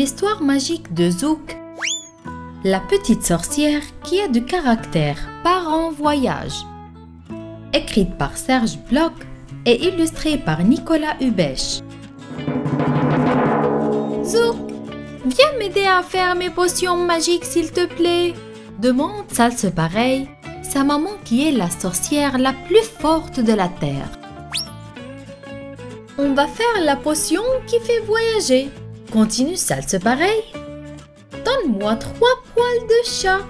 L'histoire magique de Zouk, la petite sorcière qui a du caractère, part en voyage. Écrite par Serge Bloch et illustrée par Nicolas Hubèche. Zouk, viens m'aider à faire mes potions magiques s'il te plaît, demande Salsepareil, sa maman qui est la sorcière la plus forte de la terre. On va faire la potion qui fait voyager, continue Salsepareil. Donne-moi 3 poils de chat.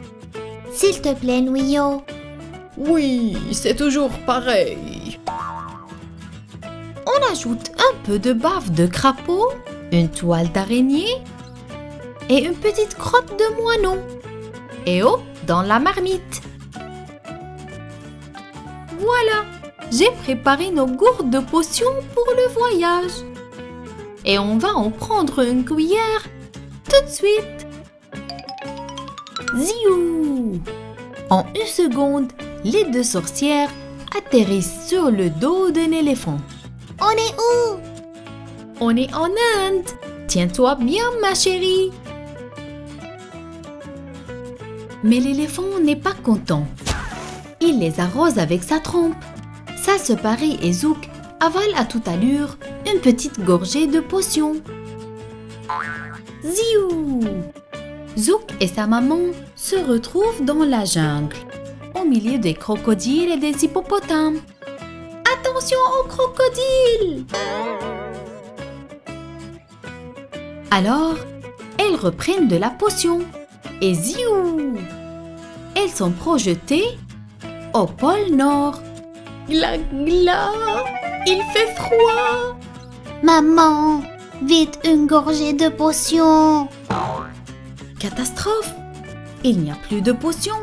S'il te plaît, Noyau. Oui, c'est toujours pareil. On ajoute un peu de bave de crapaud, une toile d'araignée et une petite crotte de moineau. Et hop, dans la marmite. Voilà, j'ai préparé nos gourdes de potions pour le voyage. Et on va en prendre une cuillère tout de suite. Ziou! En une seconde, les 2 sorcières atterrissent sur le dos d'un éléphant. On est où? On est en Inde. Tiens-toi bien, ma chérie. Mais l'éléphant n'est pas content. Il les arrose avec sa trompe. Salsepareil et Zouk avalent à toute allure une petite gorgée de potion. Ziou! Zouk et sa maman se retrouvent dans la jungle, au milieu des crocodiles et des hippopotames. Attention aux crocodiles! Alors, elles reprennent de la potion et ziou! Elles sont projetées au pôle Nord. Gla gla! Il fait froid! Maman, vite une gorgée de potion. Catastrophe! Il n'y a plus de potion.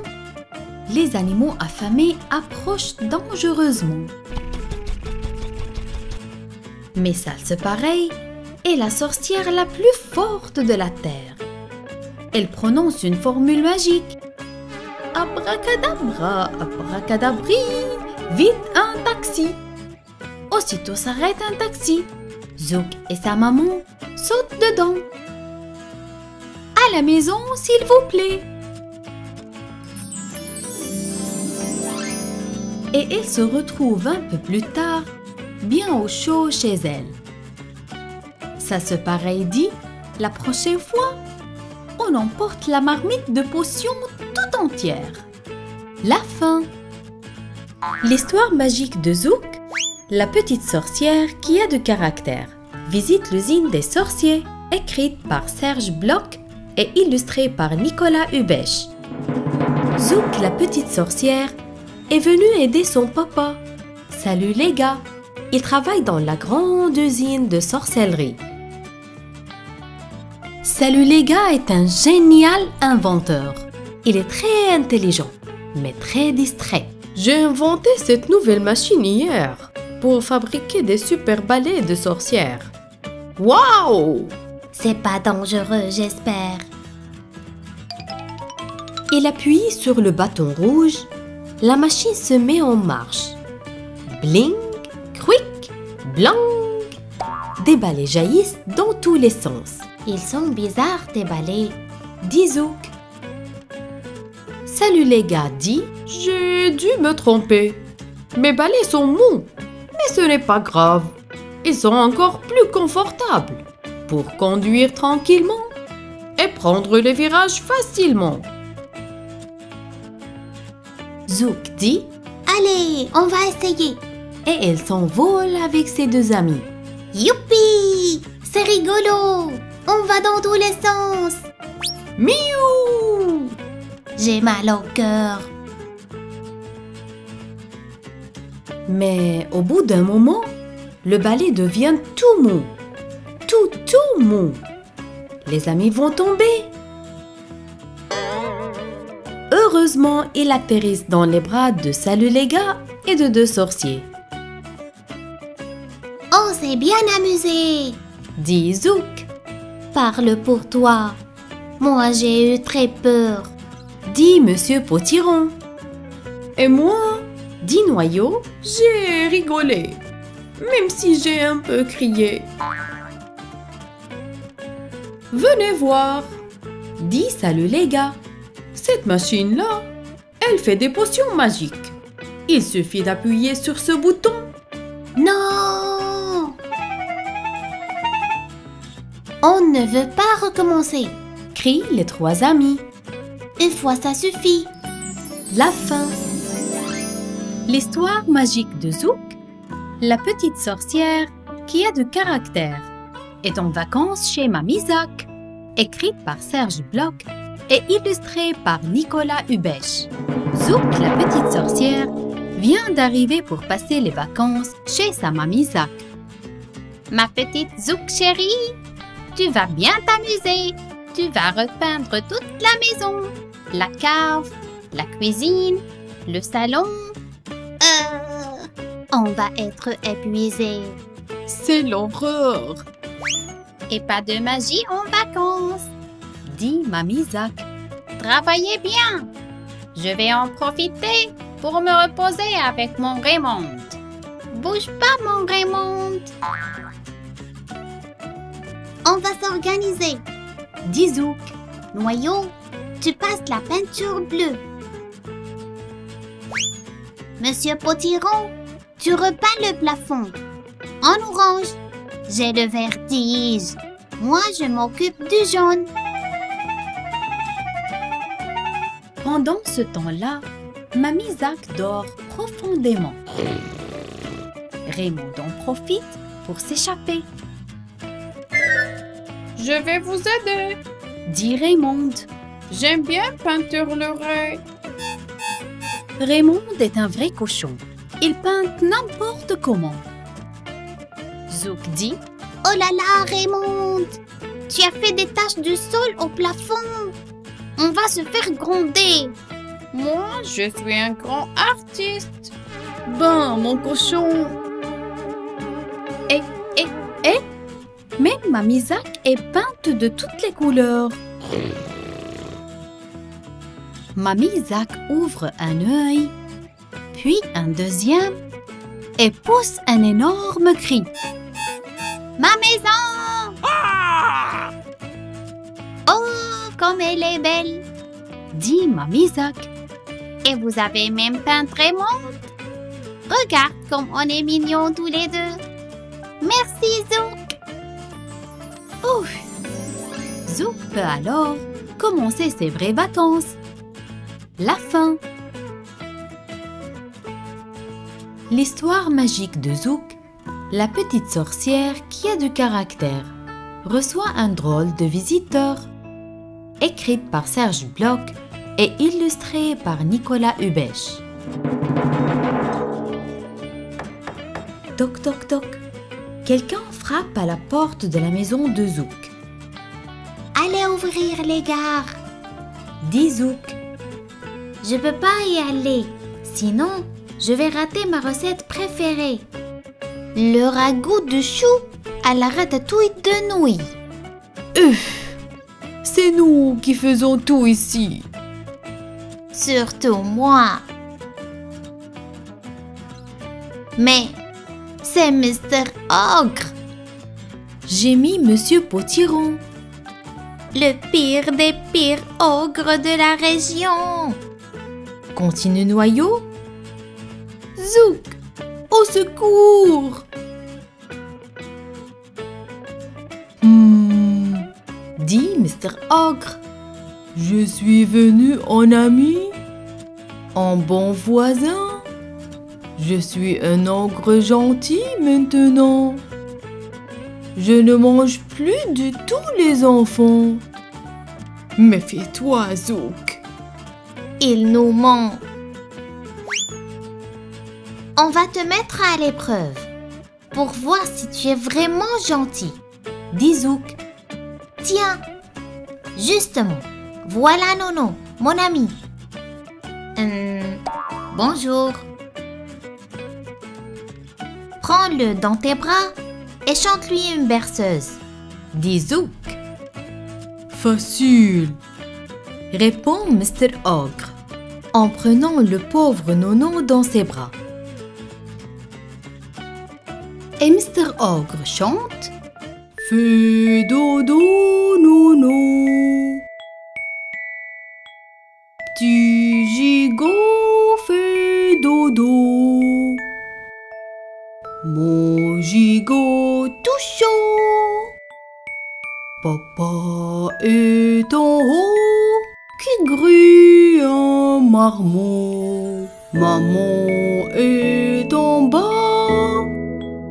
Les animaux affamés approchent dangereusement. Mais Salsepareil est la sorcière la plus forte de la terre. Elle prononce une formule magique. Abracadabra, abracadabri, vite un taxi. Aussitôt s'arrête un taxi. Zouk et sa maman sautent dedans. À la maison, s'il vous plaît. Et elle se retrouve un peu plus tard, bien au chaud chez elle. Salsepareil dit, la prochaine fois, on emporte la marmite de potions tout entière. La fin. L'histoire magique de Zouk, la petite sorcière qui a du caractère, visite l'usine des sorciers, écrite par Serge Bloch et illustrée par Nicolas Hubèche. Zouk, la petite sorcière, est venue aider son papa. Salut les gars, il travaille dans la grande usine de sorcellerie. Salut les gars est un génial inventeur. Il est très intelligent, mais très distrait. J'ai inventé cette nouvelle machine hier pour fabriquer des super balais de sorcières. Waouh! C'est pas dangereux, j'espère. Il appuie sur le bâton rouge. La machine se met en marche. Bling, quick, blang. Des balais jaillissent dans tous les sens. Ils sont bizarres, tes balais. Dit Zouk. Salut les gars, dit. J'ai dû me tromper. Mes balais sont mous, mais ce n'est pas grave. Ils sont encore plus confortables pour conduire tranquillement et prendre les virages facilement. Zouk dit. Allez, on va essayer. Et elle s'envole avec ses 2 amis. Youpi! C'est rigolo! On va dans tous les sens. Miou! J'ai mal au cœur. Mais au bout d'un moment, le balai devient tout mou. Tout mou. Les amis vont tomber. Heureusement, ils atterrissent dans les bras de Salut les gars et de 2 sorciers. On s'est bien amusé. Dit Zouk. Parle pour toi. Moi, j'ai eu très peur. Dit Monsieur Potiron. Et moi, Dit Noyau. j'ai rigolé, même si j'ai un peu crié. Venez voir. dit Salut les gars. Cette machine-là, elle fait des potions magiques. Il suffit d'appuyer sur ce bouton. Non! On ne veut pas recommencer. crient les trois amis. Une fois ça suffit. La fin. L'histoire magique de Zouk, la petite sorcière qui a du caractère, est en vacances chez Mamie Zak, écrite par Serge Bloch et illustrée par Nicolas Hubèche. Zouk, la petite sorcière, vient d'arriver pour passer les vacances chez sa Mamie Zak. Ma petite Zouk chérie, tu vas bien t'amuser. Tu vas repeindre toute la maison, la cave, la cuisine, le salon. On va être épuisés. C'est l'horreur. Et pas de magie en vacances. dit Mamie Zak. Travaillez bien. Je vais en profiter pour me reposer avec mon Raymond. Bouge pas, mon Raymond. On va s'organiser. dit Zouk. Noyau, tu passes la peinture bleue. Monsieur Potiron, tu repeins le plafond. En orange, j'ai le vertige. Moi, je m'occupe du jaune. Pendant ce temps-là, Mamie Zak dort profondément. Raymond en profite pour s'échapper, Je vais vous aider. dit Raymond. J'aime bien peinturer. Raymond est un vrai cochon. Il peint n'importe comment. Zouk dit Oh là là, Raymond, tu as fait des taches de sol au plafond. On va se faire gronder. Moi, je suis un grand artiste. Ben, mon cochon. mais Mamie Zak est peinte de toutes les couleurs. Mamie Zak ouvre un œil, puis un deuxième et pousse un énorme cri. Ma maison! Oh, comme elle est belle! dit Mamie Zak. Et vous avez même peint Raymond? Regarde comme on est mignons tous les deux. Merci, Zouk. Ouf! Zouk peut alors commencer ses vraies vacances. La fin. L'histoire magique de Zouk, la petite sorcière qui a du caractère, reçoit un drôle de visiteur. Écrite par Serge Bloch et illustrée par Nicolas Hubèche. Toc toc toc. Quelqu'un frappe à la porte de la maison de Zouk. Allez ouvrir, les gars. Dit Zouk. Je peux pas y aller. Sinon, je vais rater ma recette préférée. Le ragoût de chou à la ratatouille de nouilles. C'est nous qui faisons tout ici. Surtout moi. Mais c'est Mr. Ogre, Gémit Monsieur Potiron. le pire des pires ogres de la région. Continue Noyau. Zouk, au secours. Dit Mr. Ogre. Je suis venu en ami, en bon voisin. Je suis un ogre gentil maintenant. Je ne mange plus du tout les enfants. Méfie-toi, Zouk. Il nous ment. On va te mettre à l'épreuve pour voir si tu es vraiment gentil. Dit Zouk. Tiens, justement, voilà Nono, mon ami. Bonjour. Prends-le dans tes bras et chante-lui une berceuse. Dit Zouk. Facile. Répond Mr. Ogre en prenant le pauvre Nono dans ses bras. Et Mr. Ogre chante. Fais dodo, nono. Petit gigot fait dodo. Mon gigot tout chaud. Papa est en haut, qui grue un marmot. Maman est en bas,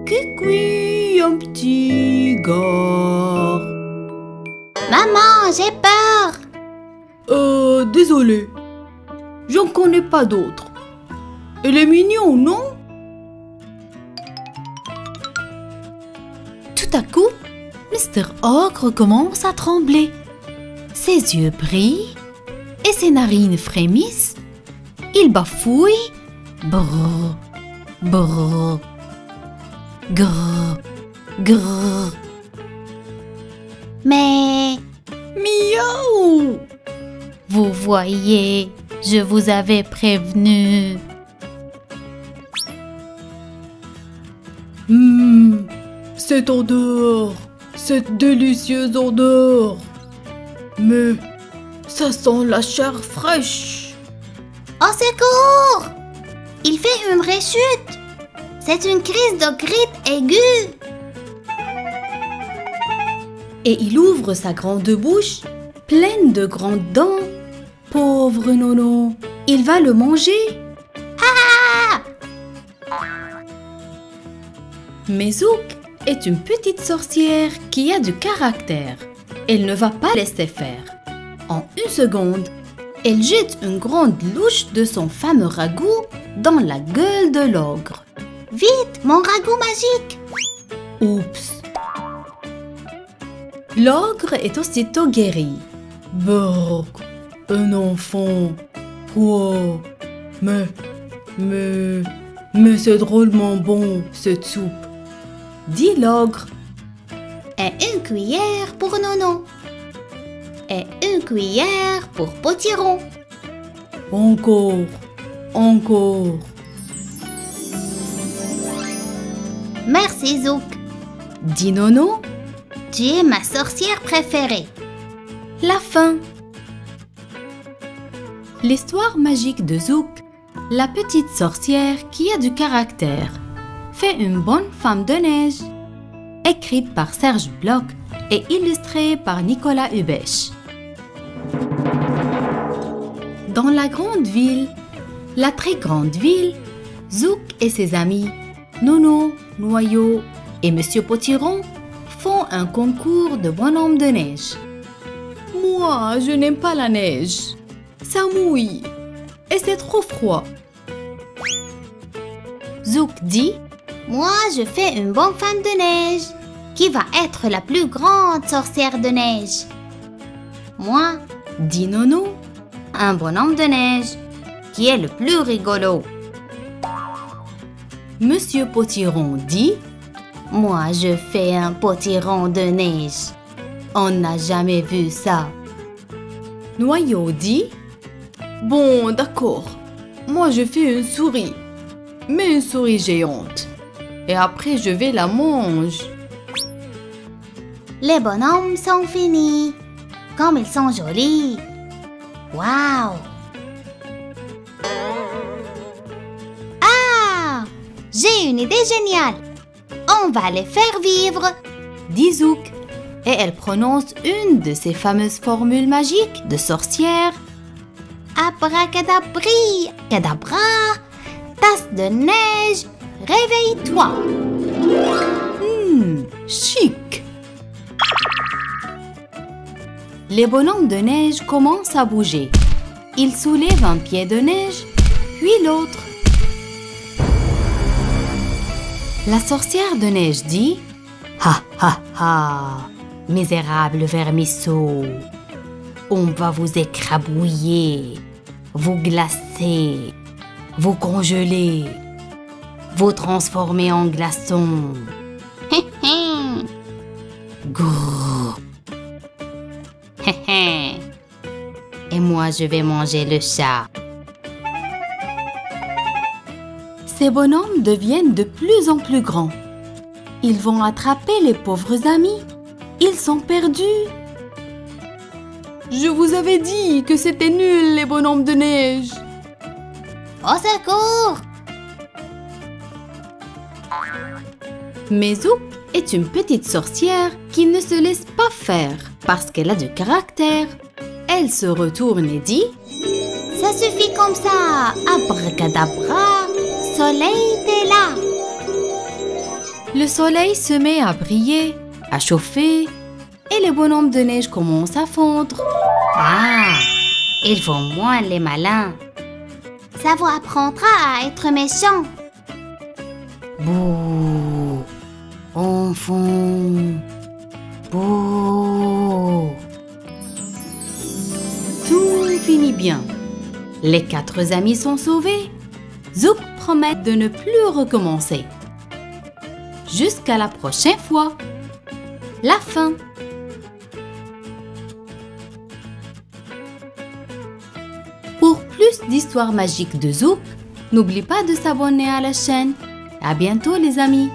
qui cuit un petit gars. Maman, j'ai peur. Désolé, j'en connais pas d'autres. Elle est mignonne, non? Tout à coup, Mr. Ogre commence à trembler. Ses yeux brillent et ses narines frémissent. Il bafouille. Brrr, brrr, grrr, grrr. Mais Miaou! vous voyez, je vous avais prévenu. Cette odeur, cette délicieuse odeur. Mais ça sent la chair fraîche. Au secours! Il fait une rechute. C'est une crise de grippe aiguë. Et il ouvre sa grande bouche, pleine de grandes dents. Pauvre Nono, il va le manger. Ah! Mais Zouk est une petite sorcière qui a du caractère. Elle ne va pas laisser faire. En une seconde, elle jette une grande louche de son fameux ragoût dans la gueule de l'ogre. Vite, mon ragoût magique! Oups! L'ogre est aussitôt guéri. Berg, un enfant. Quoi? Mais c'est drôlement bon, cette soupe. Dit l'ogre. Et une cuillère pour Nono. Et une cuillère pour Potiron. Encore. Merci Zouk. Dit Nono. Tu es ma sorcière préférée. La fin. L'histoire magique de Zouk, la petite sorcière qui a du caractère, fait une bonne femme de neige. Écrite par Serge Bloch et illustrée par Nicolas Hubèche. Dans la grande ville, la très grande ville, Zouk et ses amis, Nono, Noyau et Monsieur Potiron, font un concours de bonhomme de neige. Moi, je n'aime pas la neige. Ça mouille et c'est trop froid. Zouk dit: Moi, je fais une bonne femme de neige qui va être la plus grande sorcière de neige. Moi, dit Nono, un bonhomme de neige qui est le plus rigolo. Monsieur Potiron dit: Moi, je fais un potiron de neige. On n'a jamais vu ça. Noyau dit: Bon, d'accord. Moi, je fais une souris. Mais une souris géante. Et après, je vais la manger. Les bonhommes sont finis. Comme ils sont jolis. Waouh! Ah! J'ai une idée géniale. On va les faire vivre. Dit Zouk. Et elle prononce une de ses fameuses formules magiques de sorcière. Abracadabri, cadabra, tasse de neige, réveille-toi. Chic. Les bonhommes de neige commencent à bouger. Ils soulèvent un pied de neige, puis l'autre. La sorcière de neige dit: Ha ha ha, misérable vermisseau, on va vous écrabouiller, vous glacer, vous congeler, vous transformer en glaçons. Grrr. Et moi, je vais manger le chat. Ces bonhommes deviennent de plus en plus grands. Ils vont attraper les pauvres amis Ils sont perdus. Je vous avais dit que c'était nul, les bonhommes de neige. Au secours! Mais Zouk est une petite sorcière qui ne se laisse pas faire parce qu'elle a du caractère. Elle se retourne et dit: Ça suffit comme ça! Abracadabra! Soleil, t'es là! Le soleil se met à briller, à chauffer, et les bonhommes de neige commencent à fondre. Ah! Ils vont moins les malins. Ça vous apprendra à être méchant. Bouh! On fond! Bouh! Tout finit bien. Les 4 amis sont sauvés. Zouk promet de ne plus recommencer. Jusqu'à la prochaine fois. La fin. Pour plus d'histoires magiques de Zouk, n'oublie pas de s'abonner à la chaîne. À bientôt les amis.